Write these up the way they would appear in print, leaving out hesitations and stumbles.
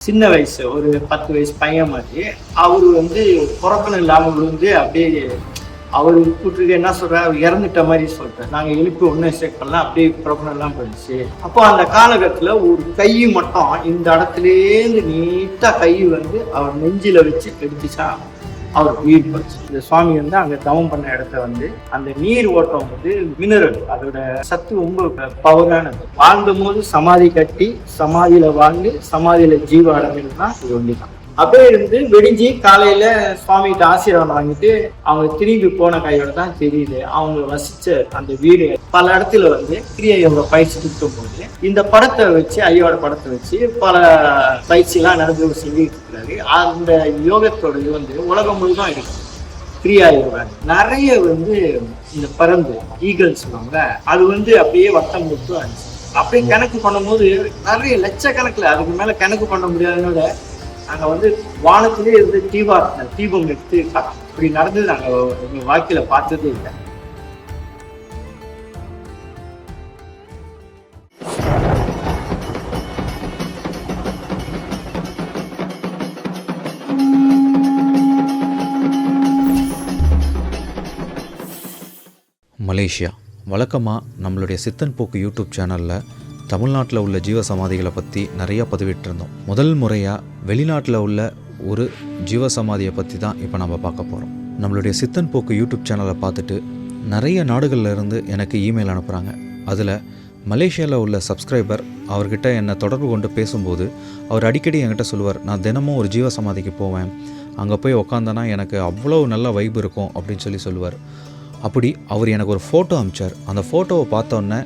சின்ன வயசு ஒரு 10 வயசு பையன் மாதிரி அவரு வந்து புறக்கணும் இல்லாமல் விழுந்து அப்படியே அவர் கூட்டுருக்கு என்ன சொல்றாரு, அவர் இறந்துட்ட மாதிரி சொல்றாரு. நாங்கள் எழுப்பி ஒன்றும் செக் பண்ணலாம், அப்படியே புறக்கணும் எல்லாம் போயிடுச்சு. அப்போ அந்த காலகட்டத்தில் ஒரு கை மட்டும் இந்த இடத்துலேருந்து நீட்டாக கை வந்து அவர் நெஞ்சில வச்சு எடுத்துச்சா அவர் உயிர் போச்சு. இந்த சுவாமி வந்து அங்க தவம் பண்ண இடத்த வந்து அந்த நீர் ஓட்டம் வந்து மினரல், அதோட சத்து ரொம்ப பவரானது. வாழ்ந்த போது சமாதி கட்டி சமாதியில வாழ்ந்து சமாதியில ஜீவ அடைஞ்சதுன்னா இது ஒண்ணுதான். அப்படியே இருந்து வெடிஞ்சு காலையில சுவாமிகிட்ட ஆசீர்வாதம் வாங்கிட்டு அவங்க திரும்பி போன கையோட தான் தெரியுது அவங்க வசிச்ச அந்த வீடு. பல இடத்துல வந்து கிரியையோட பயிற்சி கொடுக்கும் போது இந்த படத்தை வச்சு, ஐயோட படத்தை வச்சு பல பயிற்சியெல்லாம் நடந்து செஞ்சுட்டு இருக்கிறாரு. அந்த யோகத்தோட இது வந்து உலகம் முழுதும் இருக்கு. கிரியா யோகா நிறைய வந்து இந்த பறந்து ஈகிள் சொல்லுவாங்க, அது வந்து அப்படியே வட்டம் கொடுத்து ஆச்சு. அப்படியே கணக்கு பண்ணும்போது நிறைய லட்சக்கணக்கில், அதுக்கு மேல கணக்கு பண்ண முடியாதனோட நாங்க வந்து வானத்திலே இருந்து தீபம் எடுத்து இப்படி நடந்தது நாங்க வாழ்க்கையில பார்த்ததே இல்லை. மலேசியா வழக்கமாக நம்மளுடைய சித்தன் போக்கு யூடியூப் சேனலில் தமிழ்நாட்டில் உள்ள ஜீவ சமாதிகளை பற்றி நிறையா பதிவிட்டிருந்தோம். முதல் முறையாக வெளிநாட்டில் உள்ள ஒரு ஜீவ சமாதியை பற்றி தான் இப்போ நம்ம பார்க்க போகிறோம். நம்மளுடைய சித்தன் போக்கு யூடியூப் சேனலை பார்த்துட்டு நிறைய நாடுகளில் இருந்து எனக்கு இமெயில் அனுப்புகிறாங்க. அதில் மலேசியாவில் உள்ள சப்ஸ்கிரைபர் அவர்கிட்ட என்னை தொடர்பு கொண்டு பேசும்போது அவர் அடிக்கடி என்கிட்ட சொல்லுவார், நான் தினமும் ஒரு ஜீவ சமாதிக்கு போவேன், அங்கே போய் உக்காந்தனா எனக்கு அவ்வளோ நல்ல வைப் இருக்கும் அப்படின்னு சொல்லுவார். அப்படி அவர் எனக்கு ஒரு ஃபோட்டோ அனுப்பிச்சார். அந்த ஃபோட்டோவை பார்த்தோன்னே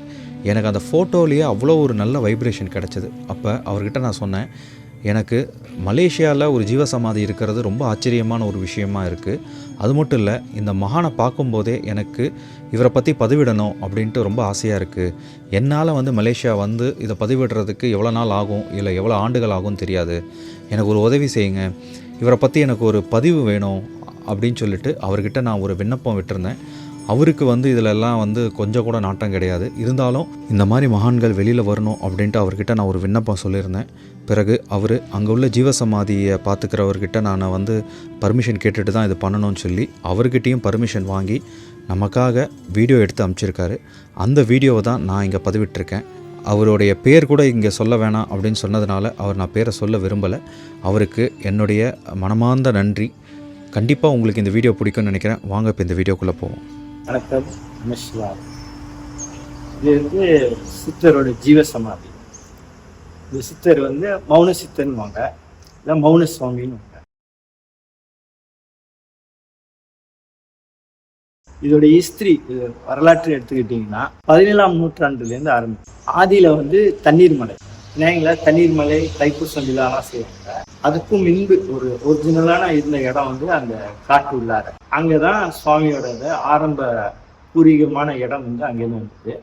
எனக்கு அந்த ஃபோட்டோலேயே அவ்வளோ ஒரு நல்ல வைப்ரேஷன் கிடச்சிது. அப்போ அவர்கிட்ட நான் சொன்னேன், எனக்கு மலேசியாவில் ஒரு ஜீவசமாதி இருக்கிறது ரொம்ப ஆச்சரியமான ஒரு விஷயமா இருக்குது. அது மட்டும் இல்லை, இந்த மகானை பார்க்கும்போதே எனக்கு இவரை பற்றி பதிவிடணும் அப்படின்ட்டு ரொம்ப ஆசையாக இருக்குது. என்னால் வந்து மலேசியா வந்து இதை பதிவிடுறதுக்கு எவ்வளோ நாள் ஆகும், இல்லை எவ்வளோ ஆண்டுகள் ஆகும்னு தெரியாது, எனக்கு ஒரு உதவி செய்யுங்க, இவரை பற்றி எனக்கு ஒரு பதிவு வேணும் அப்படின்னு சொல்லிட்டு அவர்கிட்ட நான் ஒரு விண்ணப்பம் விட்டுருந்தேன். அவருக்கு வந்து இதிலெல்லாம் வந்து கொஞ்சம் கூட நாட்டம் கிடையாது. இருந்தாலும் இந்த மாதிரி மகான்கள் வெளியில் வரணும் அப்படின்ட்டு அவர்கிட்ட நான் ஒரு விண்ணப்பம் சொல்லியிருந்தேன். பிறகு அவர் அங்கே உள்ள ஜீவசமாதியை பார்த்துக்கிறவர்கிட்ட நான் வந்து பர்மிஷன் கேட்டுட்டு தான் இது பண்ணணும்னு சொல்லி அவர்கிட்டையும் பர்மிஷன் வாங்கி நமக்காக வீடியோ எடுத்து அனுப்பிச்சிருக்காரு. அந்த வீடியோவை தான் நான் இங்கே பதிவிட்டிருக்கேன். அவருடைய பேர் கூட இங்கே சொல்ல வேணாம் அப்படின்னு சொன்னதுனால நான் பேரை சொல்ல விரும்பலை. அவருக்கு என்னுடைய மனமார்ந்த நன்றி. கண்டிப்பாக உங்களுக்கு இந்த வீடியோ பிடிக்கும்னு நினைக்கிறேன். வாங்க இப்போ இந்த வீடியோக்குள்ளே போவோம். வணக்கம், நமஸ்கார். இது வந்து சித்தரோட ஜீவசமாதி. இந்த சித்தர் வந்து மௌன சித்தன்வாங்க, இல்லை மௌன சுவாமின்னு வாங்க. இதோட ஹிஸ்டரி வரலாற்று எடுத்துக்கிட்டிங்கன்னா 17ஆம் நூற்றாண்டுலேருந்து ஆரம்பிச்சு. ஆதியில் வந்து தண்ணீர் மலை, விநாயகங்கள தண்ணீர் மலை தைப்பூசம் விழாலாம் செய்வாங்க. அதுக்கும் முன்பு ஒரு ஒரிஜினலான இருந்த இடம் வந்து அந்த காட்டு உள்ளார, அங்கதான் சுவாமியோட ஆரம்ப பூர்வீகமான இடம் வந்து அங்கேருந்து வந்தது.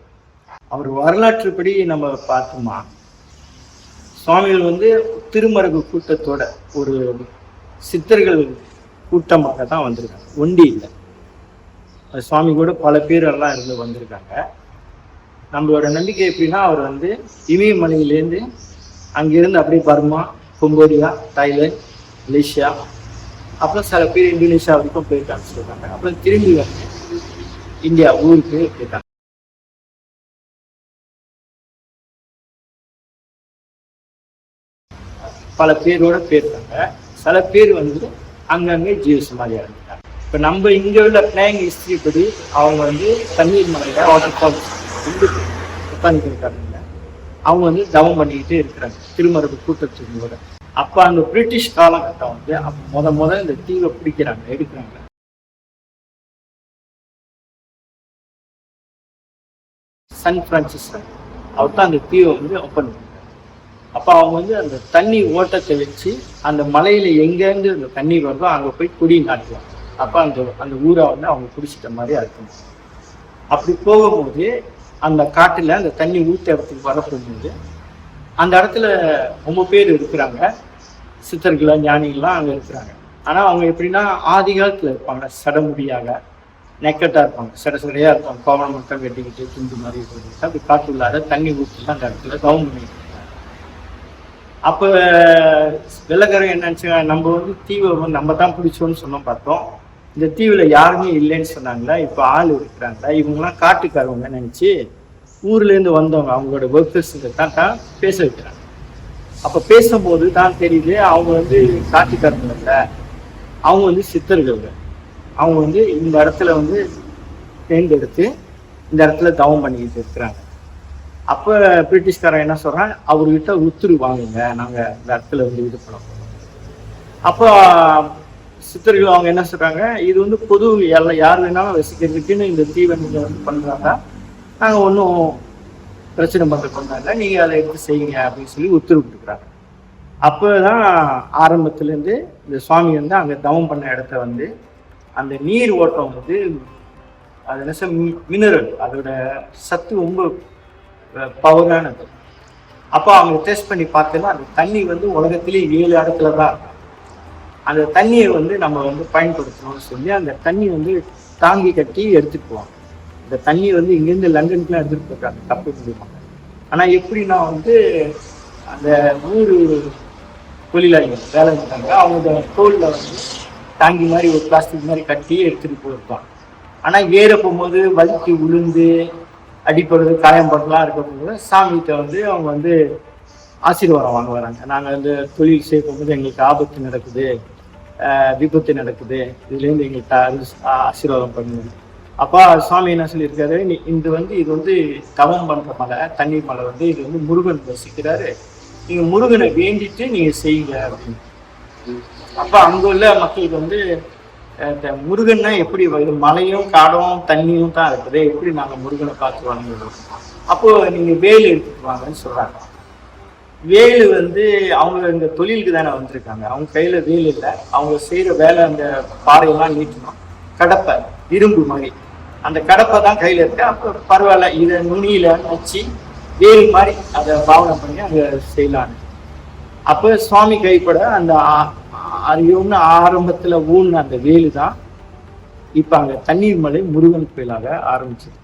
அவர் வரலாற்றுப்படி நம்ம பார்த்தோமா, சுவாமிகள் வந்து திருமருகு கூட்டத்தோட ஒரு சித்தர்கள் கூட்டமாக தான் வந்திருக்காங்க, ஒண்டி இல்லை. சுவாமி கூட பல பேர் எல்லாம் இருந்து வந்திருக்காங்க. நம்மளோட நம்பிக்கை எப்படின்னா, அவர் வந்து இமயமலையிலேருந்து அங்கிருந்து அப்படியே பர்மா, கம்போடியா, தாய்லாந்து, மலேசியா, அப்புறம் சில பேர் இந்தோனேஷியா வரைக்கும் போயிருக்காங்க சொல்றாங்க. அப்புறம் திரும்பி வந்து இந்தியா ஊருக்கு போயிருக்காங்க. பல பேரோட போயிருக்காங்க. சில பேர் வந்து அங்கங்கே ஜீவசமாதி அடைஞ்சிட்டாங்க. இப்போ நம்ம இங்கே உள்ள பிளேயிங் ஹிஸ்டரி படி அவங்க வந்து தண்ணீர் மலையில வாட்டர் ஃபால்ஸ் உட்காந்துருக்காங்க. அவங்க வந்து தவம் பண்ணிக்கிட்டே இருக்கிறாங்க திருமருகு கூட்டத்தோட. அப்ப அந்த பிரிட்டிஷ் காலகட்டம் வந்து முத இந்த தீவை பிடிக்கிறாங்க, எடுக்கிறாங்க. சன் பிரான்சிஸ் அவர் தான் அந்த தீவை வந்து ஓப்பன் பண்ணுறாங்க. அப்ப அவங்க வந்து அந்த தண்ணி ஓட்டத்தை வச்சு அந்த மலையில எங்கேருந்து அந்த தண்ணீர் வருதோ அங்க போய் குடி நாட்டுவாங்க. அப்ப அந்த ஊரை வந்து அவங்க குடிச்சிட்ட மாதிரி இருக்கும். அப்படி போகும்போது அந்த காட்டுல அந்த தண்ணி ஊற்ற இடத்துக்கு வரப்போகும்போது அந்த இடத்துல ரொம்ப பேர் இருக்கிறாங்க, சித்தர்களா ஞானிகள்லாம் அங்கே இருக்கிறாங்க. ஆனால் அவங்க எப்படின்னா ஆதி காலத்தில் இருப்பாங்க, சடமுடியாக நெக்கட்டாக இருப்பாங்க, சடையாக இருப்பாங்க, கோவணம் மட்டும் வெட்டிக்கிட்டு துண்டு மாதிரி இருக்கிறது. அப்படி காட்டுள்ளார தண்ணி ஊற்றி தான் அந்த இடத்துல கவனம் பண்ணிட்டு இருக்காங்க. அப்போ வெள்ளக்காரங்க என்ன நினச்சாங்க, நம்ம வந்து தீவை நம்ம தான் பிடிச்சோன்னு சொன்னோம் பார்த்தோம். இந்த தீவில் யாருமே இல்லைன்னு சொன்னாங்களா, இப்போ ஆள் இருக்கிறாங்களா, இவங்கெல்லாம் காட்டுக்காரவங்க நினச்சி ஊர்லேருந்து வந்தவங்க அவங்களோட ஒர்க்கர்ஸுங்க தான் பேச வைக்கிறாங்க. அப்போ பேசும்போது தான் தெரியுது அவங்க வந்து காட்டுக்காரங்க இல்லை, அவங்க வந்து சித்தர்கள். அவங்க வந்து இந்த இடத்துல வந்து தேர்ந்தெடுத்து இந்த இடத்துல தவம் பண்ணிக்கிட்டு இருக்கிறாங்க. அப்போ பிரிட்டிஷ்காரன் என்ன சொல்கிறான், அவர்கிட்ட உத்தரவு வாங்குங்க, நாங்கள் இந்த இடத்துல வந்து இது பண்ண போகிறோம். அப்போ சித்தர்கள் அவங்க என்ன சொல்கிறாங்க, இது வந்து பொது யார் வேணாலும் வசிக்கிறதுக்குன்னு இந்த தீவை நீங்கள் வந்து பண்ணுறாங்க, நாங்கள் ஒன்றும் பிரச்சனை பண்ணுறது பண்ணாங்க, நீங்கள் அதை எடுத்து செய்யுங்க அப்படின்னு சொல்லி உத்தரவு கொடுக்குறாங்க. அப்போ தான் ஆரம்பத்துலேருந்து இந்த சுவாமி வந்து அங்கே தவம் பண்ண இடத்த வந்து அந்த நீர் ஓட்டம் வந்து அது என்ன மினரல், அதோட சத்து ரொம்ப பவரானது. அப்போ அவங்க டெஸ்ட் பண்ணி பார்த்தோன்னா அந்த தண்ணி வந்து உலகத்திலேயே 7 இடத்துல தான் இருக்கும். அந்த தண்ணியை வந்து நம்ம வந்து பயன்படுத்தணும்னு சொல்லி அந்த தண்ணி வந்து தாங்கி கட்டி எடுத்துட்டு போவாங்க. இந்த தண்ணி வந்து இங்கேருந்து லண்டனுக்குலாம் எடுத்துகிட்டு போயிருக்காங்க கப்பல் மூலியமாக. ஆனால் எப்படின்னா வந்து அந்த 100 தொழிலாளிகள் வேலை இருக்காங்க, அவங்க தோலில் வந்து தாங்கி மாதிரி ஒரு பிளாஸ்டிக் மாதிரி கட்டி எடுத்துகிட்டு போயிருப்பாங்க. ஆனால் ஏற போகும்போது வலிக்கு விழுந்து அடிப்படுறது காயம்படலாம் இருக்க போகும்போது சாமிகிட்ட வந்து அவங்க வந்து ஆசீர்வாதம் வாங்க வராங்க. நாங்கள் இந்த தொழில் செய்யும்போது எங்களுக்கு ஆபத்து நடக்குது, விபத்து நடக்குது, இதுலேருந்து எங்களுக்கு ஆசீர்வாதம் பண்ணுங்க. அப்போ சுவாமி என்ன சொல்லியிருக்காரு, இது வந்து தவம் பண்ணுற மலை, தண்ணீர் மலை வந்து இது வந்து முருகன் வசிக்கிறாரு, நீங்கள் முருகனை வேண்டிட்டு நீங்கள் செய்யுங்க அப்படின்னு. அப்போ அங்கே உள்ள மக்களுக்கு வந்து முருகன்னா எப்படி மலையும் காடும் தண்ணியும் தான் இருக்குது, எப்படி நாங்கள் முருகனை பார்த்து வாங்குறோம். அப்போது நீங்கள் வேல் எடுத்துட்டு வாங்கன்னு சொல்கிறாங்க. வேலு வந்து அவங்க இந்த தொழிலுக்கு தானே வந்திருக்காங்க, அவங்க கையில் வேல் இல்லை, அவங்க செய்கிற வேலை அந்த பாறையெல்லாம் நீட்டணும், கடப்பை இரும்பு மாதிரி அந்த கடப்பை தான் கையில் இருக்கு. அப்போ பரவாயில்ல, இதை நுனியில் வச்சு வேல் மாதிரி அதை பாவனை பண்ணி அங்கே செய்யலான்னு. அப்போ சுவாமி கைப்பட அந்த அறியோம்னு ஆரம்பத்தில் ஊன்னு அந்த வேலு தான் இப்போ அங்கே தண்ணீர் மலை முருகன் கோயிலாக ஆரம்பிச்சது.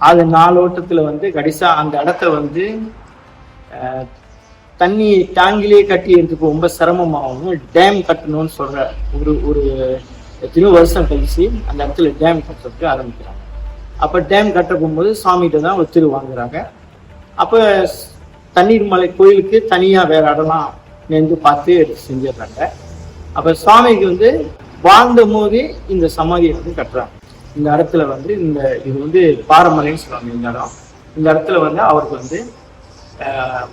அது 4 ஓட்டத்தில் வந்து கடைசா அந்த இடத்த வந்து தண்ணி டேங்கிலே கட்டி எடுத்துக்கு ரொம்ப சிரமமாகவும் டேம் கட்டணும்னு சொல்ற ஒரு எத்தனையோ வருஷம் கழிச்சு அந்த இடத்துல டேம் கட்டுறதுக்கு ஆரம்பிக்கிறாங்க. அப்போ டேம் கட்ட போகும்போது சாமிகிட்ட தான் ஒத்துரு வாங்குறாங்க. அப்போ தண்ணீர் மலை கோயிலுக்கு தனியாக வேற இடம்லாம் நேர்ந்து பார்த்து செஞ்சிடுறாங்க. அப்போ சுவாமிக்கு வந்து வாழ்ந்த போதே இந்த சமாதியை வந்து கட்டுறாங்க. இந்த இடத்துல வந்து இது வந்து பாரமலைன்னு சொல்லுவாங்க. இந்த இடத்துல வந்து அவருக்கு வந்து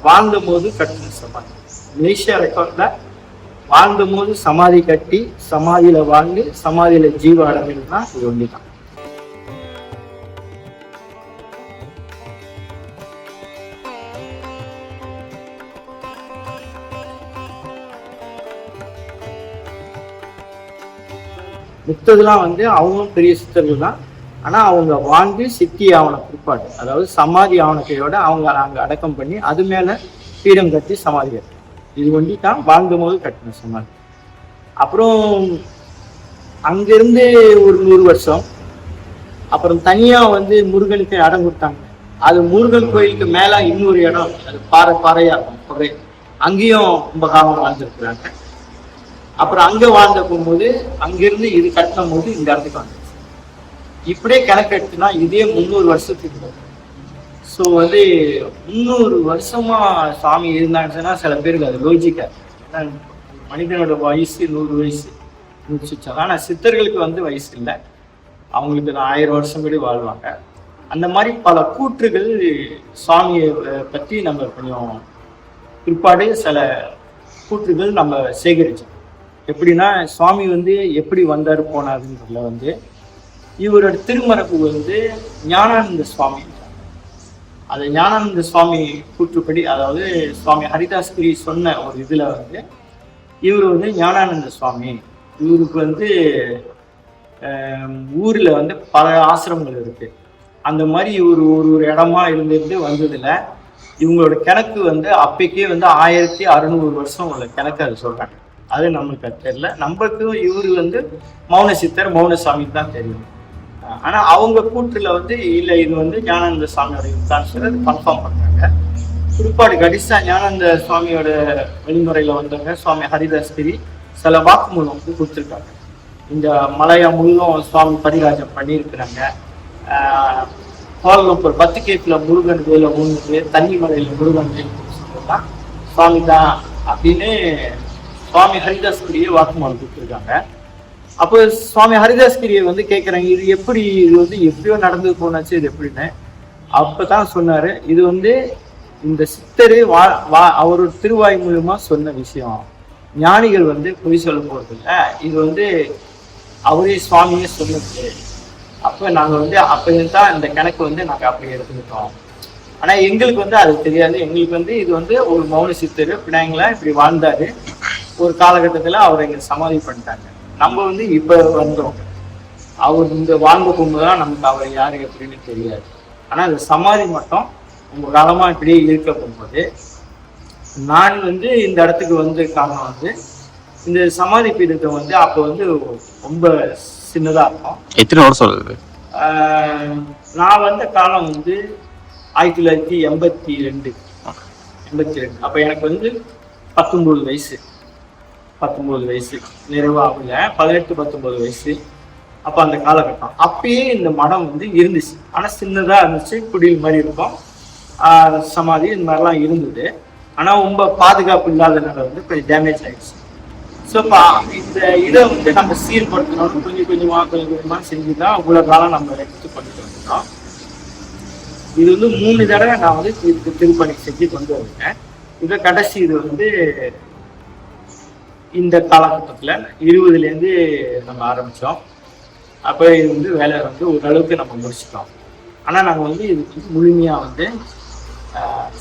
வாழ்ந்த போது கட்டின சமாதி. மலேசியா ரெக்கார்ட்ல வாழ்ந்த போது சமாதி கட்டி சமாதியில வாழ்ந்து சமாதியில ஜீவ அடைஞ்சதுன்னா இது ஒன்றுதான். மித்ததுலாம் வந்து அவங்களும் பெரிய சித்தர்கள் தான். ஆனால் அவங்க வாழ்ந்து சித்தி ஆவண பிற்பாடு, அதாவது சமாதி ஆவணத்தையோட அவங்க அங்கே அடக்கம் பண்ணி அது மேலே பீடம் கட்டி சமாதி கட்டி, இது ஒண்டி தான் வாழ்ந்த போது கட்டின சமாதி. அப்புறம் அங்கிருந்து ஒரு 100 வருஷம் அப்புறம் தனியாக வந்து முருகனுக்கு இடம் கொடுத்தாங்க. அது முருகன் கோயிலுக்கு மேலே இன்னொரு இடம், அது பாறையாக இருக்கும் புகை, அங்கேயும் ரொம்ப காலம் வாழ்ந்துருக்குறாங்க. அப்புறம் அங்கே வாழ்ந்த போகும்போது அங்கிருந்து இது கட்டின போது இந்த இடத்துக்கு வந்து இப்படியே கணக்கு எடுத்துனா இதே 300 வருஷத்துக்கு. ஸோ வந்து 300 வருஷமா சுவாமி இருந்தாங்கன்னா சில பேருக்கு அது லோஜிக்கா, மனிதனோட வயசு 100 வயசு முடிச்சுச்சாங்க. ஆனால் சித்தர்களுக்கு வந்து வயசு இல்லை, அவங்களுக்கு 1000 வருஷம் கூட வாழ்வாங்க. அந்த மாதிரி பல கூற்றுகள் சுவாமியை பற்றி நம்ம கொஞ்சம் பிற்பாடு சில கூற்றுகள் நம்ம சேகரிச்சோம். எப்படின்னா சுவாமி வந்து எப்படி வந்தார் போனாருன்றதுல வந்து இவரோட திருமரபு வந்து ஞானானந்த சுவாமி. அது ஞானானந்த சுவாமி கூற்றுப்படி, அதாவது சுவாமி ஹரிதாஸ்கிரி சொன்ன ஒரு இதில் வந்து இவர் வந்து ஞானானந்த சுவாமி, இவருக்கு வந்து ஊரில் வந்து பல ஆசிரமங்கள் இருக்கு. அந்த மாதிரி இவர் ஒரு இடமா இருந்திருந்து வந்ததுல இவங்களோட கணக்கு வந்து அப்பைக்கே வந்து 1600 வருஷம் உள்ள கணக்கு அது சொல்றாங்க. அது நம்மளுக்கு அது தெரியல. நம்மளுக்கு இவரு வந்து மௌன சித்தர் மௌன சாமிக்கு தான் தெரியும். ஆனா அவங்க கூற்றுல வந்து இல்ல இது வந்து ஞானானந்த சுவாமியோட யுக்தான்னு சொல்லி அது கன்ஃபார்ம் பண்றாங்க. குறிப்பாடு கடைசியா ஞானானந்த சுவாமியோட வழிமுறையில வந்தவங்க சுவாமி ஹரிதாஸ்கிரி சில வாக்குமூலம் வந்து கொடுத்துருக்காங்க. இந்த மலையா முழுவதும் சுவாமி பரிராஜம் பண்ணியிருக்கிறாங்க. கோலம்பூர் 10 கேப்ல முருகன் கோயில ஊனுது, தண்ணி மலையில முருகன் சொல்லலாம் சுவாமி தான் அப்படின்னு சுவாமி ஹரிதாஸ்கிரியை வாக்குமூலம் கொடுத்துருக்காங்க. அப்போ சுவாமி ஹரிதாஸ்கிரியை வந்து கேட்குறாங்க, இது எப்படி, இது வந்து எப்படியோ நடந்து போனாச்சு, இது எப்படின்னு. அப்பதான் சொன்னாரு, இது வந்து இந்த சித்தரு அவரோட திருவாய் மூலமா சொன்ன விஷயம். ஞானிகள் வந்து பொய் சொல்ல போறது இல்லை, இது வந்து அவரே சுவாமியே சொன்னது. அப்போ நாங்கள் வந்து அப்பதான் இந்த கணக்கு வந்து நாங்கள் அப்படி எடுத்துக்கிட்டோம். ஆனா எங்களுக்கு வந்து அது தெரியாது. எங்களுக்கு வந்து இது வந்து ஒரு மௌன சித்தர் பினாங்களா இப்படி வாழ்ந்தாரு. ஒரு காலகட்டத்துல அவர் எங்க சமாதி பண்ணிட்டாங்க. நம்ம வந்து இப்ப வந்தோம், அவர் இந்த வாழ்ந்த போகும்போதுதான் நமக்கு அவர் யாரு எப்படின்னு தெரியாது. ஆனா அந்த சமாதி மட்டும் உங்க காலமா இப்படியே இருக்க போகும்போது நான் வந்து இந்த இடத்துக்கு வந்து காரணம் வந்து இந்த சமாதி பீடத்தை வந்து அப்போ வந்து ரொம்ப சின்னதா இருக்கும். எத்தனை வருஷம் சொல்லுது? நான் வந்த காலம் வந்து 1982. அப்ப எனக்கு வந்து 19 வயசு நிறைவாகல, 18-19 வயசு. அப்ப அந்த காலகட்டம் அப்பயே இந்த மடம் வந்து இருந்துச்சு. ஆனா சின்னதா இருந்துச்சு, குடில் மாதிரி இருக்கும், சமாதி இந்த மாதிரிலாம் இருந்தது. ஆனா ரொம்ப பாதுகாப்பு இல்லாதனால வந்து கொஞ்சம் டேமேஜ் ஆயிடுச்சு. ஸோ இந்த இதை வந்து நம்ம சீர்படுத்தணும், கொஞ்சம் கொஞ்சமா செஞ்சுதான் இவ்வளவு காலம் நம்ம எடுத்து பண்ணிட்டு வந்துட்டோம். இது வந்து 3 தடவை நான் வந்து திருப்பணி செஞ்சு கொண்டு வந்தேன். இதை கடைசி இது வந்து இந்த காலகட்டத்தில் 20லேருந்து நம்ம ஆரம்பித்தோம். அப்போ இது வந்து வேலை வந்து ஓரளவுக்கு நம்ம முடிச்சிட்டோம். ஆனால் நாங்கள் வந்து இதுக்கு வந்து முழுமையாக வந்து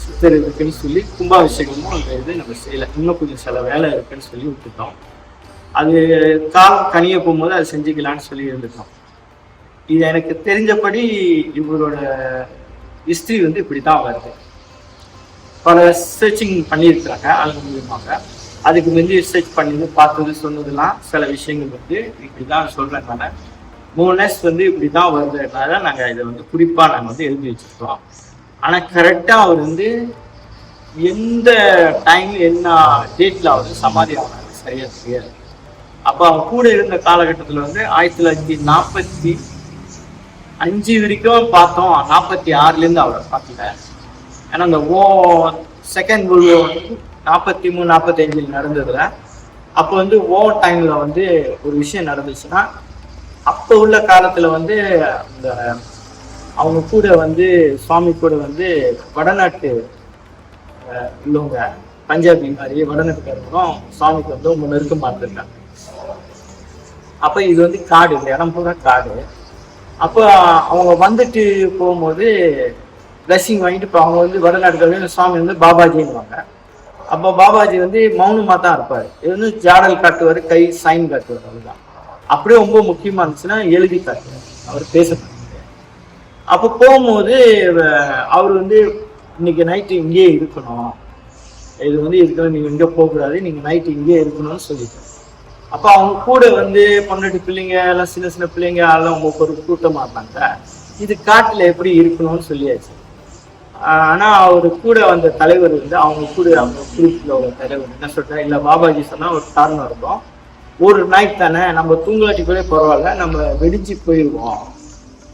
சித்தர் இருக்குன்னு சொல்லி கும்பாபிஷேகமும் அந்த இது நம்ம செய்யலை. இன்னும் கொஞ்சம் சில வேலை இருக்குன்னு சொல்லி விட்டுட்டோம். அது காலம் கனிய போகும்போது அதை செஞ்சுக்கலான்னு சொல்லி இருந்துட்டோம். இது எனக்கு தெரிஞ்சபடி இவரோட ஹிஸ்ட்ரி வந்து இப்படி தான் வருது. பல ரிசர்ச்சிங் பண்ணியிருக்கிறாங்க அது மூலியமாக. அதுக்கு வந்து ரிசர்ச் பண்ணி பார்த்தது சொன்னதெல்லாம் சில விஷயங்கள் வந்து இப்படி தான் சொல்கிறதுனால மோனஸ் வந்து இப்படி தான் வருதுனால நாங்கள் இதை வந்து குறிப்பாக நாங்கள் வந்து எழுதி வச்சுருக்கோம். ஆனால் கரெக்டாக அவர் வந்து எந்த டைம் என்ன டேட்டில் அவர் வந்து சமாதி ஆனாலும் சரியாக தெரியாது. அப்போ அவங்க கூட இருந்த காலகட்டத்தில் வந்து 1945 வரைக்கும் பார்த்தோம். 46லேருந்து அவரை பார்க்கல. ஏன்னா அந்த செகண்ட் வேர்ல்டு வார் வந்து 43-45 நடந்ததுல அப்போ வந்து டைம்ல வந்து ஒரு விஷயம் நடந்துச்சுன்னா அப்போ உள்ள காலத்துல வந்து அந்த அவங்க கூட வந்து சுவாமி கூட வந்து வடநாட்டு உள்ளவங்க பஞ்சாபி மாதிரி வடநாட்டுக்காரங்களும் சுவாமிக்கு வந்து ரொம்ப நெருக்கம் பார்த்துருக்காங்க. அப்போ இது வந்து காடு, இந்த இடம் பூரா காடு. அப்போ அவங்க வந்துட்டு போகும்போது பிளஸிங் வாங்கிட்டு இப்போ அவங்க வந்து வடநாட்டுக்காரங்க சுவாமி வந்து பாபாஜின்னுவாங்க. அப்போ பாபாஜி வந்து மௌனமாக தான் இருப்பார். இது வந்து ஜாடல் காட்டுவார், கை சைன் காட்டுவார், அவ்வளோதான். அப்படியே ரொம்ப முக்கியமாக இருந்துச்சுன்னா எழுதி காட்டுவார், அவர் பேச. அப்போ போகும்போது அவர் வந்து இன்னைக்கு நைட்டு இங்கேயே இருக்கணும், இது வந்து இருக்கணும், நீங்கள் இங்கே போகக்கூடாது, நீங்கள் நைட்டு இங்கேயே இருக்கணும்னு சொல்லிட்டார். அப்போ அவங்க கூட வந்து 12 பிள்ளைங்க எல்லாம் சின்ன சின்ன பிள்ளைங்க எல்லாம் ஒரு கூட்டமாக இருந்தாங்க. இது காட்டில் எப்படி இருக்கணும்னு சொல்லியாச்சு. ஆனால் அவர் கூட வந்த தலைவர் வந்து அவங்க கூட அவங்க குரூப்பில் ஒரு தலைவர் என்ன சொல்கிறார், இல்லை பாபாஜி சொன்னால் ஒரு காரணம் இருக்கும், ஒரு நைட் தானே நம்ம தூங்கலாட்டி கூட பரவாயில்ல, நம்ம வெடிஞ்சு போயிடுவோம்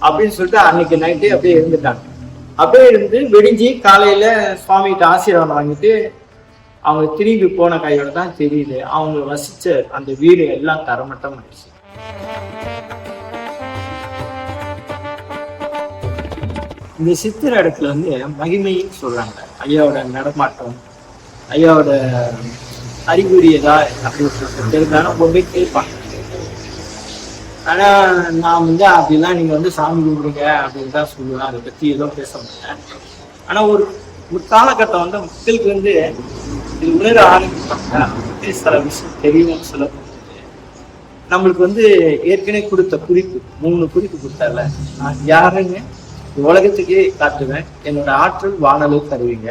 அப்படின்னு சொல்லிட்டு அன்னைக்கு நைட்டே அப்படியே இருந்துட்டாங்க. அப்படியே இருந்து வெடிஞ்சு காலையில் சுவாமிகிட்ட ஆசீர்வாதம் வாங்கிட்டு அவங்க திரும்பி போன கையோட தான் தெரியுது அவங்க வசிச்ச அந்த வீடு எல்லாம் தரமட்டம் ஆயிடுச்சு. இந்த சித்திர இடத்துல வந்து மகிமைன்னு சொல்றாங்க. ஐயாவோட நடமாட்டம், ஐயாவோட அறிகுறியதா அப்படின்னு தெரிந்தாலும் ரொம்ப கேட்பாங்க. ஆனா நான் வந்து அப்படிலாம் நீங்க வந்து சாமி கும்பிடுங்க அப்படின்னு தான் சொல்லுவேன், அதை பத்தி எதுவும் பேச மாட்டேன். ஆனா ஒரு காலகட்டம் வந்து மக்களுக்கு வந்து இது உணர ஆரம்பிப்பாங்க, சில விஷயம் தெரியும்னு சொல்ல நம்மளுக்கு வந்து ஏற்கனவே கொடுத்த குறிப்பு 3 குறிப்பு கொடுத்தால, நான் யாருன்னு உலகத்துக்கே காட்டுவேன், என்னோட ஆற்றல் வானளவு தருவீங்க,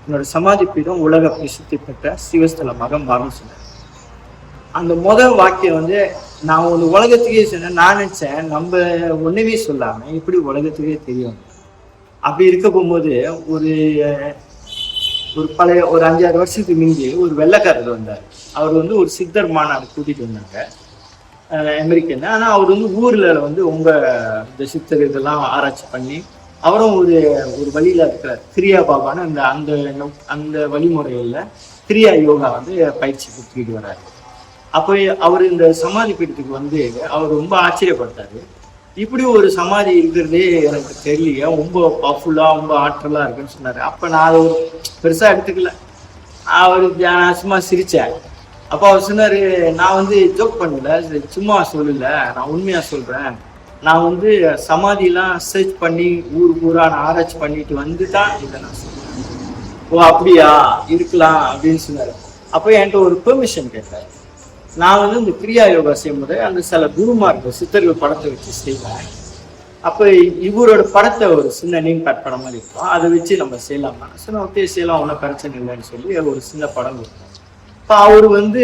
என்னோட சமாதி பீடம் உலக பிரசித்தி பெற்ற சிவஸ்தலமாக மாறும் சொன்னேன். அந்த வாக்கியம் வந்து நான் ஒரு உலகத்துக்கே சொன்னேன். நான் நினைச்சேன் நம்ம ஒண்ணுமே சொல்லாம இப்படி உலகத்துக்கே தெரியும். அப்படி இருக்க போகும்போது ஒரு பழைய ஒரு 5-6 வருஷத்துக்கு முந்தி ஒரு வெள்ளைக்காரர் வந்தார். அவர் வந்து ஒரு சித்தர் மாநாடு கூட்டிட்டு வந்தாங்க, அமெரிக்கன். ஆனா அவர் வந்து ஊர்ல வந்து ரொம்ப இந்த சித்தர் இதெல்லாம் ஆராய்ச்சி பண்ணி அவரும் ஒரு வழியில இருக்கிறார். கிரியா பாபான்னு அந்த அந்த அந்த வழிமுறைகள்ல கிரியா யோகா வந்து பயிற்சி கொடுத்துக்கிட்டு வர்றாரு. அப்போ அவர் இந்த சமாதி பீடத்துக்கு வந்து அவர் ரொம்ப ஆச்சரியப்பட்டாரு. இப்படி ஒரு சமாதி இருக்கிறதே எனக்கு தெரியலையே, ரொம்ப பவர்ஃபுல்லா ரொம்ப ஆற்றலா இருக்குன்னு சொன்னாரு. அப்ப நான் அதை ஒரு பெருசா எடுத்துக்கல. அவரு சும்மா சிரிச்சேன். அப்போ அவர் சொன்னாரு, நான் வந்து ஜோக் பண்ணல, சும்மா சொல்லல, நான் உண்மையா சொல்றேன். நான் வந்து சமாதியெல்லாம் சர்ச் பண்ணி ஊரா நான் ஆராய்ச்சி பண்ணிட்டு வந்து தான் இதை நான் சொல்றேன். ஓ அப்படியா, இருக்கலாம் அப்படின்னு சொன்னாரு. அப்போ என்கிட்ட ஒரு பெர்மிஷன் கேட்டார். நான் வந்து இந்த கிரியா யோகா செய்யும்போது அந்த சில குருமார்கள் சித்தர்கள் படத்தை வச்சு செய்வேன். அப்போ இவரோட படத்தை ஒரு சின்ன நேம் கட் படம் மாதிரி இருக்கும், அதை வச்சு நம்ம செய்யலாமா சொன்ன. ஓகே செய்யலாம், ஒன்றும் பிரச்சனை இல்லைன்னு சொல்லி ஒரு சின்ன படம் இருக்கும். இப்போ அவர் வந்து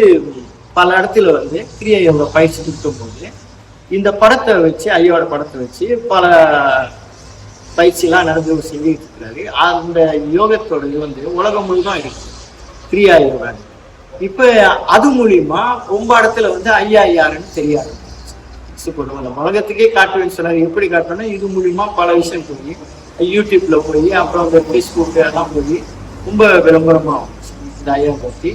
பல இடத்துல வந்து கிரியா யோகா பயிற்சி கொடுக்கும் போது இந்த படத்தை வச்சு, ஐயோட படத்தை வச்சு பல பயிற்சியெல்லாம் நடந்து செஞ்சுட்டு இருக்கிறாரு. அந்த யோகத்தோட இது வந்து உலகம் முழுதான் இருக்கு, கிரியா யோகா. இப்ப அது மூலியமா ரொம்ப இடத்துல வந்து ஐயா யாருன்னு தெரியாது. அந்த உலகத்துக்கே காட்டுவேன்னு சொன்னாரு. எப்படி காட்டுவேன்னா இது மூலியமா பல விஷயம் போய் யூடியூப்ல போய், அப்புறம் அந்த ஃபேஸ்புக் எல்லாம் போய் ரொம்ப விளம்பரமா இந்த ஐயா பற்றி.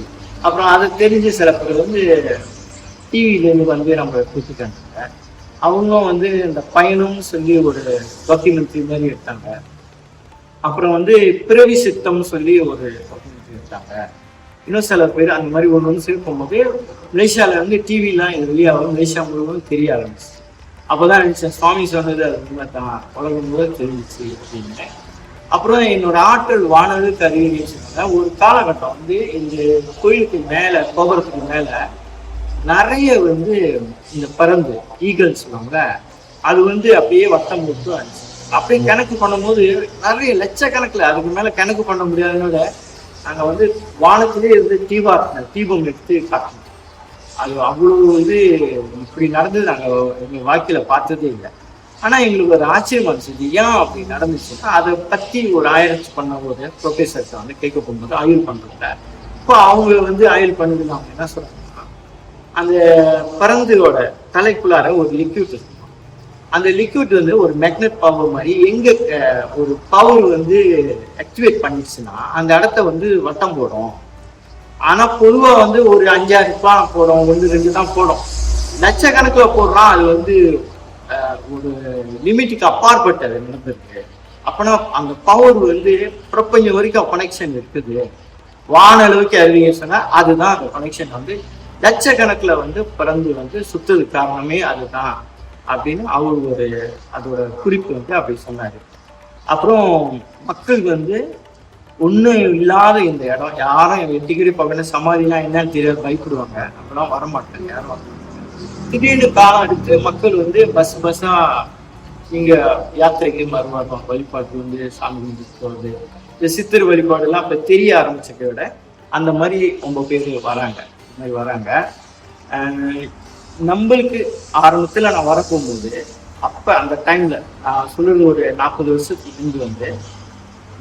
அப்புறம் அதை தெரிஞ்சு சில பேர் வந்து டிவிலேருந்து வந்து நம்ம கொடுத்துட்டாங்க. அவங்களும் வந்து இந்த பயணம்னு சொல்லி ஒரு டாக்குமெண்ட்ரி மாதிரி எடுத்தாங்க. அப்புறம் வந்து பிறவி சித்தம்னு சொல்லி ஒரு டாக்குமெண்ட்ரி எடுத்தாங்க. இன்னும் சில பேர் அந்த மாதிரி ஒன்று சேர்க்கும்போது மலேசியாவில் வந்து டிவிலாம் இது வெளியாகும், மலேசியா முழுவதும் தெரிய ஆரம்பிச்சு. அப்போதான் நினைச்சேன் சுவாமி சொன்னது அது உண்மை தான், உலகம் முழுவதும் தெரிஞ்சிச்சு அப்படின்னு. அப்புறம் என்னோட ஆற்றல் வானலுக்கு அறிவியல் சொன்னாங்க. ஒரு காலகட்டம் வந்து இந்த கோயிலுக்கு மேலே, கோபுரத்துக்கு மேலே நிறைய வந்து இந்த பறந்து ஈகல் சொல்லுவாங்க, அது வந்து அப்படியே வட்டம் போட்டு ஆச்சு. அப்படியே கணக்கு பண்ணும்போது நிறைய லட்சக்கணக்கில், அதுக்கு மேலே கணக்கு பண்ண முடியாதனால நாங்கள் வந்து வானத்திலே இருந்து தீபம் எடுத்து காட்டணும். அது அவ்வளோ இது இப்படி நடந்தது நாங்கள் எங்கள் வாழ்க்கையில் பார்த்ததே இல்லை. ஆனால் எங்களுக்கு ஒரு ஆச்சரியமா இருந்துச்சு, ஏன் அப்படி நடந்துச்சுன்னா அதை பற்றி ஒரு ஆராய்ச்சி பண்ணும்போது ப்ரொஃபஸர்கிட்ட வந்து கேட்க போகும்போது ஆயுள் பண்ணுறதுல, இப்போ அவங்க வந்து ஆயுள் பண்ணுதுன்னு அவங்க என்ன சொல்கிறாங்கன்னா, அந்த பறந்தோட தலைக்குள்ளார ஒரு லிக்விட் இருக்கும். அந்த லிக்விட் வந்து ஒரு மேக்னெட் பவர் மாதிரி எங்க ஒரு பவர் வந்து ஆக்டிவேட் பண்ணிடுச்சுன்னா அந்த இடத்த வந்து வட்டம் போடும். ஆனா பொதுவா வந்து ஒரு 5-6 ரூபாய் போடும், 1-2 தான் போடும். லட்சக்கணக்கில் போடுறான். அது வந்து ஒரு லிமிட்டுக்கு அப்பாற்பட்டது நடந்திருக்கு. அப்பனா அந்த பவர் வந்து பிரபஞ்சம் வரைக்கும் கனெக்ஷன் இருக்குது. வானளவுக்கு அறிவிங்க சொன்னா அதுதான் அந்த கனெக்ஷன் வந்து லட்சக்கணக்கில் வந்து பிறந்து வந்து சுத்தது காரணமே அதுதான் அப்படின்னு அவர் அதோட குறிப்பு வந்து அப்படி சொன்னாரு. அப்புறம் மக்கள் வந்து ஒன்றும் இல்லாத இந்த இடம், யாரும் டிகிரி பார்க்கணும் சமாதிலாம் என்னன்னு தெரியாது, பயப்படுவாங்க. அப்படிலாம் வரமாட்டாங்க யாரும். திடீர்னு காலம் எடுத்து மக்கள் வந்து பஸ்ஸா இங்க யாத்திரைக்கு வருவாங்க, வழிபாட்டு வந்து சாமி கும்பிட்டு போகிறது, இந்த சித்தர் வழிபாடு எல்லாம் இப்ப தெரிய ஆரம்பிச்சதை விட அந்த மாதிரி ரொம்ப பேர் வராங்க. இந்த மாதிரி வராங்க. நம்மளுக்கு ஆரம்பத்துல நான் வரப்போகும்போது அப்ப அந்த டைம்ல நான் சொல்றது ஒரு 40 வருஷத்துக்கு முன்பு வந்து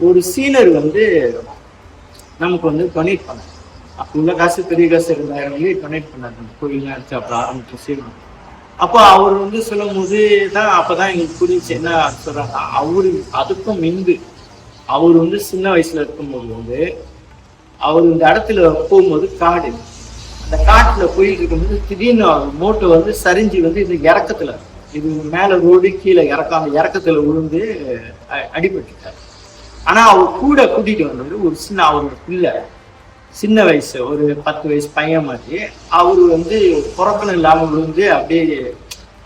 ஒரு சீனர் வந்து நமக்கு வந்து டொனேட் பண்ணார். அப்போ உள்ள காசு பெரிய காசு 2000 டொனேட் பண்ணார். அந்த கோயிலாம் எடுத்து அப்புறம் ஆரம்பிச்சு சீனர். அப்போ அவர் வந்து சொல்லும் போது தான் அப்பதான் எங்களுக்கு புரிஞ்சு என்ன சொல்றாங்க. அவரு அதுக்கும் மிந்து அவர் வந்து சின்ன வயசுல இருக்கும்போது வந்து அவர் இந்த இடத்துல போகும்போது காடு, அந்த காட்டுல போயிட்டு இருக்கும்போது திடீர்னு மோட்டோ வந்து சரிஞ்சு வந்து இது இறக்கத்துல, இது மேல ரோடு கீழே இறக்கம், அந்த இறக்கத்துல விழுந்து அடிபட்டுட்டார். ஆனா அவர் கூட கூட்டிட்டு வந்தது ஒரு சின்ன அவரோட பிள்ளை, சின்ன வயசு ஒரு 10 வயசு பையன் மாதிரி. அவரு வந்து புறக்கணும் இல்லாம விழுந்து அப்படியே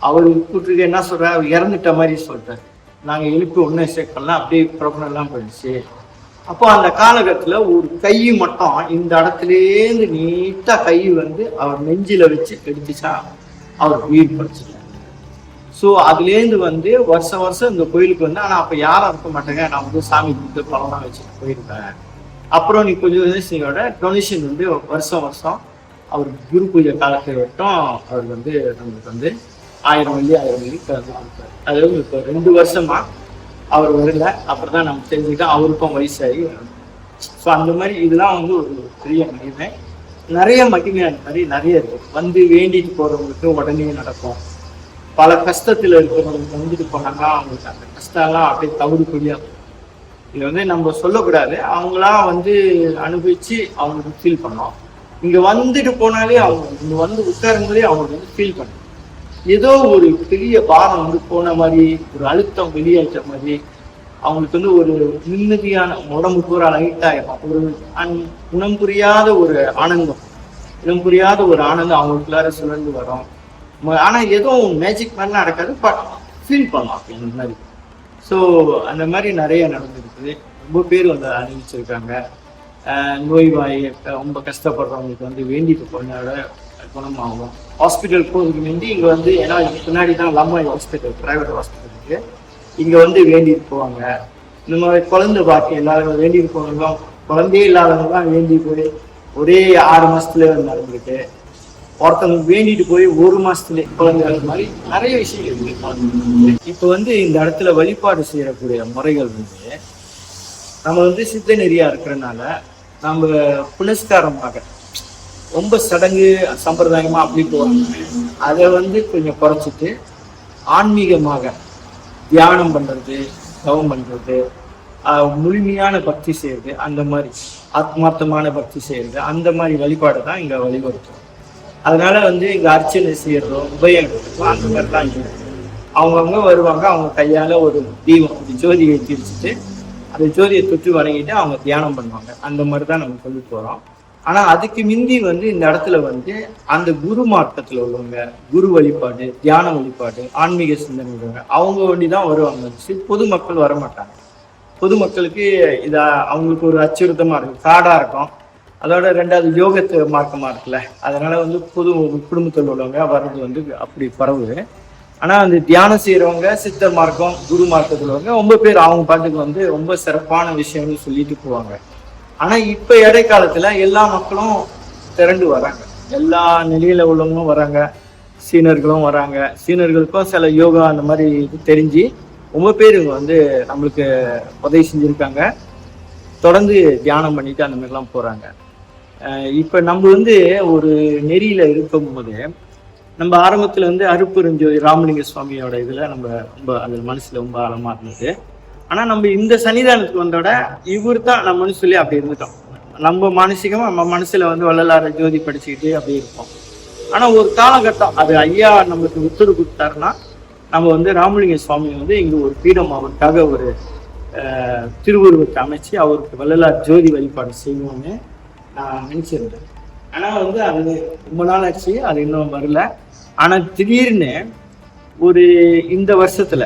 அவரு கூட்டிட்டு என்ன சொல்ற, அவர் இறந்துட்ட மாதிரி சொல்றாரு. நாங்க எழுப்பி ஒன்னும் சேர்க்கலாம், அப்படியே புறக்கணும் எல்லாம் போயிடுச்சு. அப்போ அந்த காலகட்டத்துல ஒரு கை மட்டும் இந்த இடத்துலேருந்து நீட்டா கை வந்து அவர் நெஞ்சில வச்சு எடுத்துச்சா அவர் உயிர் பறிச்சுட்டார். ஸோ அதுலேருந்து வந்து வருஷம் இந்த கோயிலுக்கு வந்து, ஆனால் அப்போ யாரும் இருக்க மாட்டாங்க, நான் வந்து சாமி கும்பிட்டு பழம்லாம் வச்சுட்டு போயிருப்பேன். அப்புறம் நீ கொஞ்சம் டொனேஷன் வந்து வருஷம் அவர் குரு பூஜை காலத்தை விட்டும் அவர் வந்து நம்மளுக்கு வந்து 1000 வெள்ளி கலந்து கொடுத்தாரு. அதாவது இப்போ 2 வருஷமா அவர் வரல. அப்புறம் தான் நம்ம தெரிஞ்சுக்கிட்டோம் அவருக்கும் வயசாகி. ஸோ அந்த மாதிரி இதெல்லாம் வந்து ஒரு பெரிய மகிமை. நிறைய மகிமையான மாதிரி நிறைய இருக்கு. வந்து வேண்டிட்டு போறவங்களுக்கு உடனே நடக்கும். பல கஷ்டத்துல இருக்கிறவங்களுக்கு வந்துட்டு போனாங்கன்னா அவங்களுக்கு அந்த கஷ்டம்லாம் அப்படியே தவிடுபடியா. இது வந்து நம்ம சொல்லக்கூடாது, அவங்களா வந்து அனுபவிச்சு அவங்களுக்கு ஃபீல் பண்ணோம். இங்க வந்துட்டு போனாலே அவங்க இங்க வந்து உட்காரும்போதே அவங்களுக்கு வந்து ஃபீல் பண்ணும். ஏதோ ஒரு பெரிய பாரம் வந்து போன மாதிரி, ஒரு அழுத்தம் வெளியேற்ற மாதிரி, அவங்களுக்கு வந்து ஒரு நிம்மதியான உடம்பு பூரா லைட்டாயிருக்கும். ஒரு குணம் புரியாத ஒரு ஆனந்தம், இனம் புரியாத ஒரு ஆனந்தம் அவங்களுக்குள்ளார சுழந்து வரும். ஆனா எதுவும் மேஜிக் மாதிரிலாம் நடக்காது, பட் ஃபீல் பண்ணலாம் இந்த மாதிரி. ஸோ அந்த மாதிரி நிறைய நடந்துருக்குது. ரொம்ப பேர் வந்து அனுபவிச்சிருக்காங்க. நோய்வாய் ரொம்ப கஷ்டப்படுறவங்களுக்கு வந்து வேண்டிட்டு போனோட குணமாகும். ஹாஸ்பிட்டல் போகிறதுக்கு வேண்டி இங்கே வந்து, ஏன்னா இதுக்கு பின்னாடி தான் லம்பாய் ஹாஸ்பிட்டல், ப்ரைவேட் ஹாஸ்பிட்டலுக்கு இங்கே வந்து வேண்டிட்டு போவாங்க. இந்த மாதிரி குழந்தை பாக்கி எல்லாரும் வேண்டிட்டு போனவங்க, குழந்தையே இல்லாதவங்கலாம் வேண்டி போய் ஒரே 6 மாசத்துல நடந்துருக்கு. ஒருத்தவங்க வேண்டிட்டு போய் 1 மாசத்துல குழந்தை மாதிரி நிறைய விஷயங்கள் இருக்கு. இப்போ வந்து இந்த இடத்துல வழிபாடு செய்யக்கூடிய முறைகள் வந்து நம்ம வந்து சித்த நெறியா இருக்கிறதுனால நம்ம புனஸ்காரமாக ரொம்ப சடங்கு சம்பிரதாயமா அப்படி போவாங்க. அதை வந்து கொஞ்சம் குறைச்சிட்டு ஆன்மீகமாக தியானம் பண்றது, தவம் பண்றது, முழுமையான பக்தி செய்யறது, அந்த மாதிரி ஆத்மார்த்தமான பக்தி செய்யறது, அந்த மாதிரி வழிபாடு தான் இங்க வழிபடுத்தும். அதனால வந்து இங்க அர்ச்சனை செய்யறதும் உபயோகம் அந்த மாதிரி தான் இருக்கு. அவங்கவுங்க வருவாங்க, அவங்க கையால ஒரு தீபம், ஒரு ஜோதியை ஏற்றி வச்சுட்டு அந்த ஜோதியை தொட்டு வணங்கிட்டு அவங்க தியானம் பண்ணுவாங்க. அந்த மாதிரி தான் நம்ம சொல்லி போறோம். ஆனா அதுக்கு மிந்தி வந்து இந்த இடத்துல வந்து அந்த குரு மார்க்கத்துல உள்ளவங்க, குரு வழிபாடு, தியான வழிபாடு, ஆன்மீக சிந்தனை உள்ளவங்க அவங்க வேண்டிதான் வருவாங்க. பொதுமக்கள் வரமாட்டாங்க. பொதுமக்களுக்கு இதை அவங்களுக்கு ஒரு அச்சுறுத்தமா இருக்கும், காடா இருக்கும். அதோட 2வது யோகத்து மார்க்கமா இருக்குல்ல, அதனால வந்து பொது குடும்பத்தில் உள்ளவங்க வர்றது வந்து அப்படி பரவுது. ஆனா அந்த தியானம் செய்யறவங்க, சித்த மார்க்கம், குரு மார்க்கத்தில் உள்ளவங்க ரொம்ப பேர் அவங்க பாட்டுக்கு வந்து ரொம்ப சிறப்பான விஷயம்னு சொல்லிட்டு போவாங்க. ஆனா இப்ப இடைக்காலத்துல எல்லா மக்களும் திரண்டு வராங்க, எல்லா நிலையில உள்ளவங்களும் வராங்க, சீனர்களும் வராங்க. சீனர்களுக்கும் சில யோகா அந்த மாதிரி இது தெரிஞ்சு ரொம்ப பேர் வந்து நம்மளுக்கு உதவி செஞ்சிருக்காங்க. தொடர்ந்து தியானம் பண்ணிட்டு அந்த மாதிரிலாம் போறாங்க. இப்ப நம்ம வந்து ஒரு நெறியில இருக்கும் போது நம்ம ஆரம்பத்துல வந்து அருட்பெருஞ்சோதி ராமலிங்க சுவாமியோட இதுல நம்ம ரொம்ப அது மனசுல ரொம்ப ஆழமா இருந்தது. ஆனா நம்ம இந்த சன்னிதானத்துக்கு வந்தோட இவர் தான் நம்மன்னு சொல்லி அப்படி இருந்துட்டோம். நம்ம மானசீகமா நம்ம மனசுல வந்து வள்ளலார ஜோதி படிச்சுக்கிட்டு அப்படி இருப்போம். ஆனா ஒரு காலகட்டம் அது ஐயா நம்மளுக்கு உத்தரவு கொடுத்தாருன்னா நம்ம வந்து ராமலிங்க சுவாமி வந்து இங்க ஒரு பீடம் அவருக்காக ஒரு திருவுருவத்தை அமைச்சு அவருக்கு வள்ளலார் ஜோதி வழிபாடு செய்வோம்னு நான் நினைச்சிருந்தேன். ஆனா வந்து அது ரொம்ப நாள் ஆச்சு, அது இன்னும் வரல. ஆனா திடீர்னு ஒரு இந்த வருஷத்துல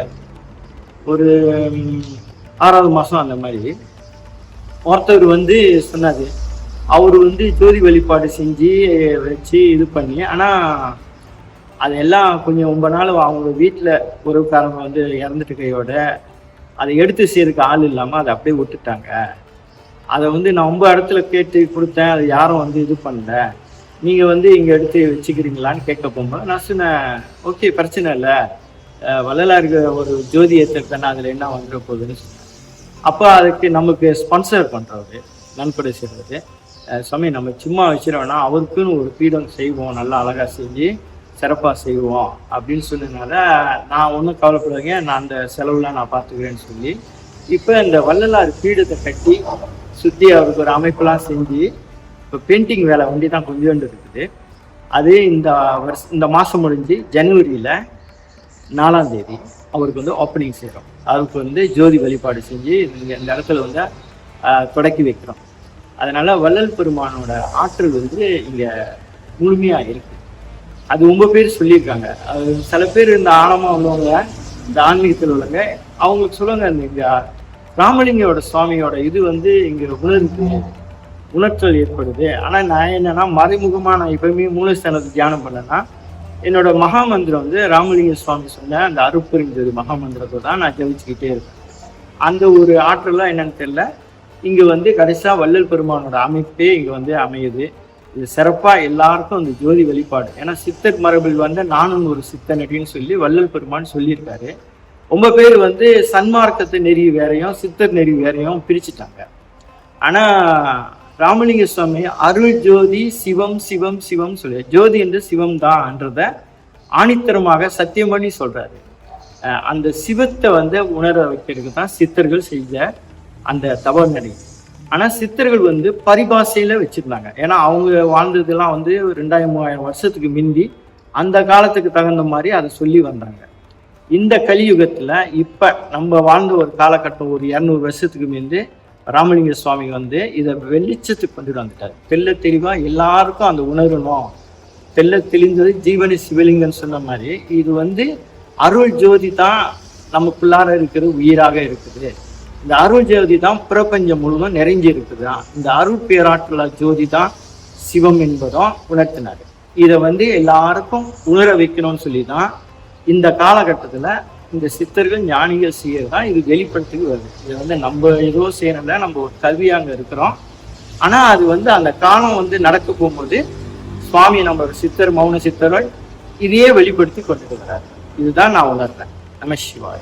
ஒரு 6வது மாசம் அந்த மாதிரி ஒருத்தர் வந்து சொன்னாரு, அவரு வந்து ஜோதி வழிபாடு செஞ்சு வச்சு இது பண்ணி, ஆனா அதெல்லாம் கொஞ்சம் ரொம்ப நாள் அவங்க வீட்டுல உறவுக்காரங்க வந்து இறந்துட்டு கையோட அதை எடுத்து செய்யறதுக்கு ஆள் இல்லாம அதை அப்படியே விட்டுட்டாங்க. அதை வந்து நான் ரொம்ப இடத்துல கேட்டு கொடுத்தேன், அது யாரும் வந்து இது பண்ணல, நீங்க வந்து இங்க எடுத்து வச்சுக்கிறீங்களான்னு கேட்க போகும்போது நான் சொன்னேன், ஓகே பிரச்சனை இல்லை, வள்ளலாருக்கு ஒரு ஜோதி ஏற்றிருக்கேன்னா அதுல என்ன வந்துட போகுதுன்னு சொன்னேன். அப்போ அதுக்கு நமக்கு ஸ்பான்சர் பண்றவர் நன்கொடை செய்யறது, சுவாமி நம்ம சும்மா வச்சிருவோம்னா அவருக்குன்னு ஒரு பீடம் செய்வோம், நல்லா அழகா செஞ்சு சிறப்பாக செய்வோம் அப்படின்னு சொன்னதுனால நான் ஒன்றும் கவலைப்படுவேங்க, நான் அந்த செலவுலாம் நான் பார்த்துக்கிறேன்னு சொல்லி இப்போ இந்த வள்ளலார் பீடத்தை கட்டி சுற்றி அவருக்கு ஒரு அமைப்பெல்லாம் செஞ்சு இப்போ பெயிண்டிங் வேலை வண்டி தான் கொஞ்சோண்டு இருக்குது. அது இந்த மாதம் முடிஞ்சு ஜனவரியில் 4ஆம் தேதி அவருக்கு வந்து ஓப்பனிங் செய்கிறோம். அவருக்கு வந்து ஜோதி வழிபாடு செஞ்சு இந்த இடத்துல வந்து தொடக்கி வைக்கிறோம். அதனால வள்ளல் பெருமானோட ஆற்றல் வந்து இங்கே முழுமையாக இருக்கு. அது ரொம்ப பேர் சொல்லியிருக்காங்க. அது சில பேர் இந்த ஆழமாக உள்ளவங்க, இந்த ஆன்மீகத்தில் உள்ளவங்க, அவங்களுக்கு சொல்லுவாங்க இந்த ராமலிங்கோட சுவாமியோட இது வந்து இங்கே உணர்த்தல் ஏற்படுது. ஆனால் நான் என்னன்னா மறைமுகமாக நான் எப்பவுமே மூலஸ்தானத்தை தியானம் பண்ணேன்னா என்னோட மகாமந்திரம் வந்து ராமலிங்க சுவாமி சொன்ன அந்த அருட்பெருஞ்சோதி மகாமந்திரத்தை தான் நான் ஜெபிச்சுக்கிட்டே இருக்கேன். அந்த ஒரு ஆற்றலாம் என்னன்னு தெரியல, இங்கே வந்து கடைசியாக வள்ளல் பெருமானோட அமைப்பே இங்கே வந்து அமையுது. இது சிறப்பாக எல்லாருக்கும் அந்த ஜோதி வெளிப்பாடு. ஏன்னா சித்தர் மரபில் வந்து நானும் ஒரு சித்தனடின்னு சொல்லி வள்ளல் பெருமான் சொல்லியிருக்காரு. ரொம்ப பேர் வந்து சன்மார்க்கத்தை நெறி வேறையும் சித்தர் நெறி வேறையும் பிரிச்சுட்டாங்க. ஆனால் ராமலிங்க சுவாமி அருள் ஜோதி சிவம் சிவம் சிவம் சொல்லி ஜோதி என்று சிவம் தான்ன்றத ஆணித்தரமாக சத்தியம் பண்ணி சொல்றாரு. அந்த சிவத்தை வந்து உணர வைக்கிறதுக்கு தான் சித்தர்கள் செஞ்ச அந்த தவ நடை. ஆனால் சித்தர்கள் வந்து பரிபாஷையில வச்சிருந்தாங்க. ஏன்னா அவங்க வாழ்ந்ததெல்லாம் வந்து 2000-3000 வருஷத்துக்கு முந்தி அந்த காலத்துக்கு தகுந்த மாதிரி அதை சொல்லி வந்தாங்க. இந்த கலியுகத்துல இப்ப நம்ம வாழ்ந்த ஒரு காலகட்டம் ஒரு 200 வருஷத்துக்கு முந்தி ராமலிங்க சுவாமி வந்து இதை வெளிச்சத்துக்கு கொண்டுட்டு வந்துட்டார். தெல்ல தெளிவா எல்லாருக்கும் அந்த உணரணும். தெல்ல தெளிந்தது ஜீவனி சிவலிங்கன்னு சொன்ன மாதிரி இது வந்து அருள் ஜோதி தான் நமக்குள்ளார இருக்கிற உயிராக இருக்குது. இந்த அருள் ஜோதி தான் பிரபஞ்சம் முழுவதும் நிறைஞ்சி இருக்குதுதான். இந்த அருள் பேராற்றல ஜோதி தான் சிவம் என்பதும் உணர்த்தினார். இதை வந்து எல்லாருக்கும் உணர வைக்கணும்னு சொல்லி தான் இந்த காலகட்டத்துல இந்த சித்தர்கள் ஞானிகள் செய்யறதுதான் இது வெளிப்படுத்தி வருது. இது வந்து நம்ம ஏதோ செய்யறதுல நம்ம ஒரு கல்வியாங்க இருக்கிறோம். ஆனா அது வந்து அந்த காலம் வந்து நடக்க போகும்போது சுவாமி நம்மளோட சித்தர் மௌன சித்தர்கள் இதையே வெளிப்படுத்தி கொண்டு இருக்கிறார். இதுதான் நான் உணர்றேன். நம சிவாய.